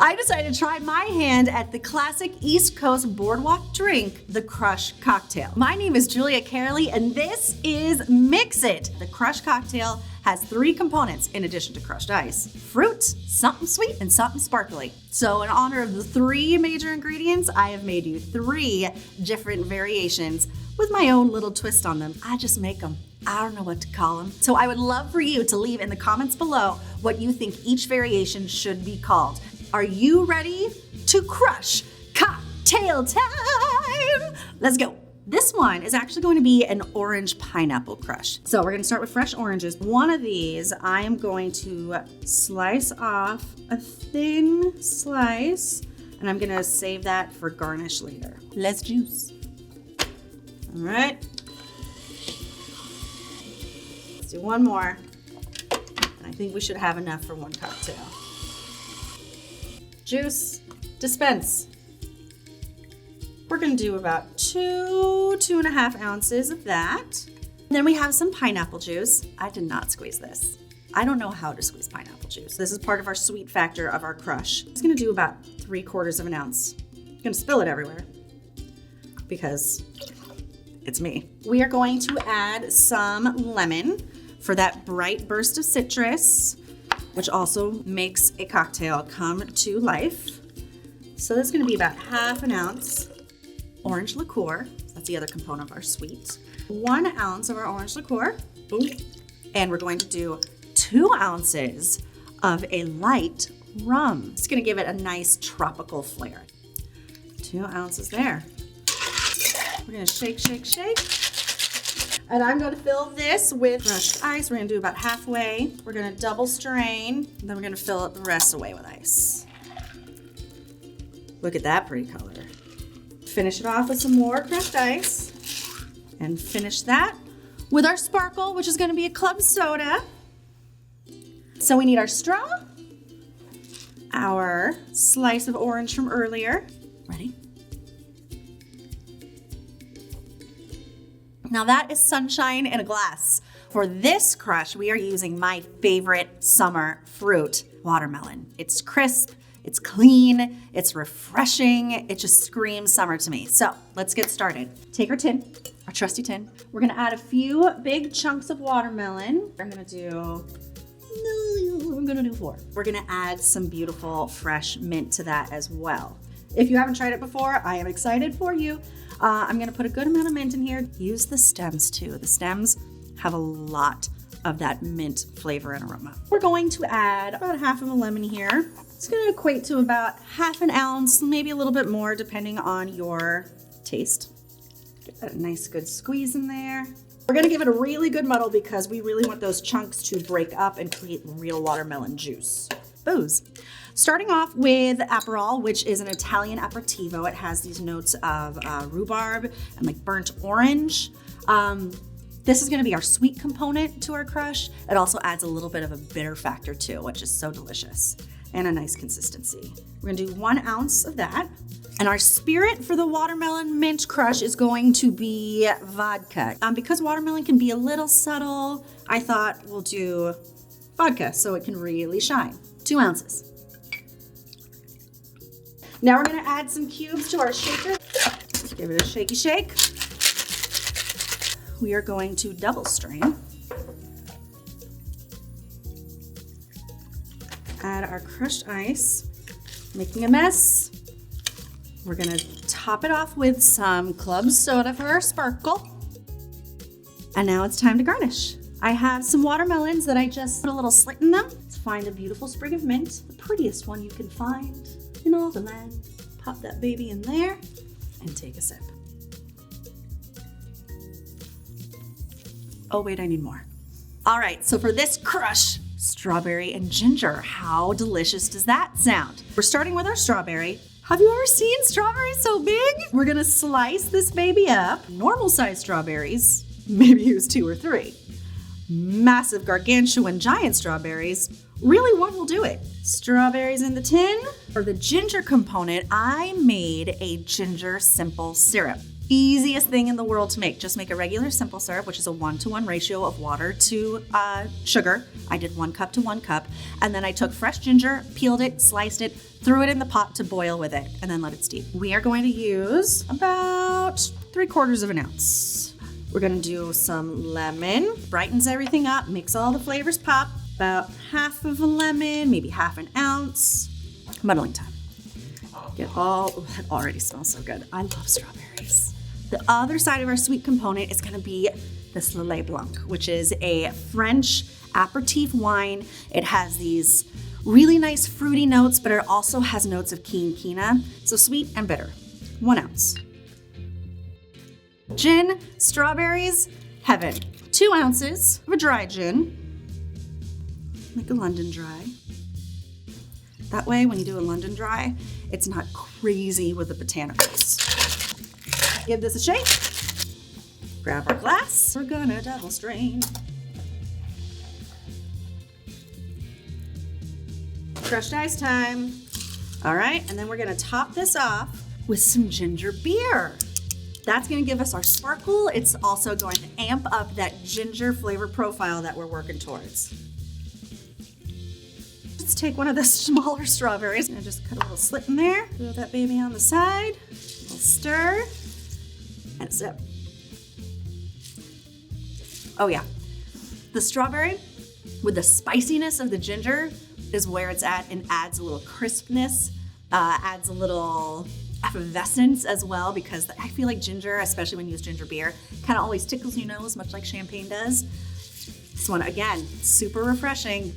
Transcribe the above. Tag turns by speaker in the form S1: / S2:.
S1: I decided to try my hand at the classic East Coast boardwalk drink, the Crush Cocktail. My name is Julia Cearley, and this is Mix It. The Crush Cocktail has 3 components in addition to crushed ice: fruit, something sweet, and something sparkly. So in honor of the 3 major ingredients, I have made you 3 different variations with my own little twist on them. I just make them. I don't know what to call them. So I would love for you to leave in the comments below what you think each variation should be called. Are you ready to crush cocktail time? Let's go. This one is actually going to be an orange pineapple crush. So we're gonna start with fresh oranges. One of these, I am going to slice off a thin slice, and I'm gonna save that for garnish later. Let's juice. All right. Let's do one more. And I think we should have enough for one cocktail. Juice, dispense. We're gonna do about 2.5 ounces of that. Then we have some pineapple juice. I did not squeeze this. I don't know how to squeeze pineapple juice. This is part of our sweet factor of our crush. It's gonna do about 3/4 of an ounce. I'm gonna spill it everywhere because it's me. We are going to add some lemon for that bright burst of citrus, which also makes a cocktail come to life. So that's gonna be about 1/2 ounce. Orange liqueur, that's the other component of our sweet. 1 ounce of our orange liqueur. Boom. And we're going to do 2 ounces of a light rum. It's gonna give it a nice tropical flair. 2 ounces there. We're gonna shake, shake, shake. And I'm gonna fill this with crushed ice. We're gonna do about halfway. We're gonna double strain, and then we're gonna fill the rest away with ice. Look at that pretty color. Finish it off with some more crushed ice, and finish that with our sparkle, which is gonna be a club soda. So we need our straw, our slice of orange from earlier. Ready? Now that is sunshine in a glass. For this crush, we are using my favorite summer fruit, watermelon. It's crisp, it's clean, it's refreshing, it just screams summer to me. So let's get started. Take our tin, our trusty tin. We're gonna add a few big chunks of watermelon. I'm gonna do 4. We're gonna add some beautiful fresh mint to that as well. If you haven't tried it before, I am excited for you. I'm gonna put a good amount of mint in here. Use the stems too. The stems have a lot of that mint flavor and aroma. We're going to add about 1/2 of a lemon here. It's gonna equate to about 1/2 ounce, maybe a little bit more depending on your taste. Get that nice good squeeze in there. We're gonna give it a really good muddle because we really want those chunks to break up and create real watermelon juice. Booze. Starting off with Aperol, which is an Italian aperitivo. It has these notes of rhubarb and like burnt orange. This is gonna be our sweet component to our crush. It also adds a little bit of a bitter factor too, which is so delicious, and a nice consistency. We're gonna do 1 ounce of that. And our spirit for the watermelon mint crush is going to be vodka. Because watermelon can be a little subtle, I thought we'll do vodka so it can really shine. 2 ounces. Now we're gonna add some cubes to our shaker. Give it a shaky shake. We are going to double strain. Add our crushed ice, making a mess. We're gonna top it off with some club soda for our sparkle. And now it's time to garnish. I have some watermelons that I just put a little slit in them. Let's find a beautiful sprig of mint, the prettiest one you can find in all the land. Pop that baby in there and take a sip. Oh wait, I need more. All right, so for this crush, strawberry and ginger. How delicious does that sound? We're starting with our strawberry. Have you ever seen strawberries so big? We're gonna slice this baby up. Normal size strawberries, maybe use 2 or 3. Massive gargantuan giant strawberries, really one will do it. Strawberries in the tin. For the ginger component, I made a ginger simple syrup. Easiest thing in the world to make. Just make a regular simple syrup, which is a 1-to-1 ratio of water to sugar. I did 1 cup to 1 cup. And then I took fresh ginger, peeled it, sliced it, threw it in the pot to boil with it, and then let it steep. We are going to use about 3/4 of an ounce. We're gonna do some lemon, brightens everything up, makes all the flavors pop. About half of a lemon, maybe half an ounce. Muddling time. Get all, that already smells so good. I love strawberries. The other side of our sweet component is gonna be this Lillet Blanc, which is a French aperitif wine. It has these really nice fruity notes, but it also has notes of quina, so sweet and bitter. 1 ounce. Gin, strawberries, heaven. 2 ounces of a dry gin, like a London dry. That way, when you do a London dry, it's not crazy with the botanicals. Give this a shake. Grab our glass. We're gonna double strain. Crushed ice time. All right, and then we're gonna top this off with some ginger beer. That's gonna give us our sparkle. It's also going to amp up that ginger flavor profile that we're working towards. Let's take one of the smaller strawberries and just cut a little slit in there. Throw that baby on the side. A little stir and sip. Oh yeah, the strawberry with the spiciness of the ginger is where it's at and adds a little crispness, adds a little effervescence as well, because I feel like ginger, especially when you use ginger beer, kind of always tickles your nose, much like champagne does. This one, again, super refreshing.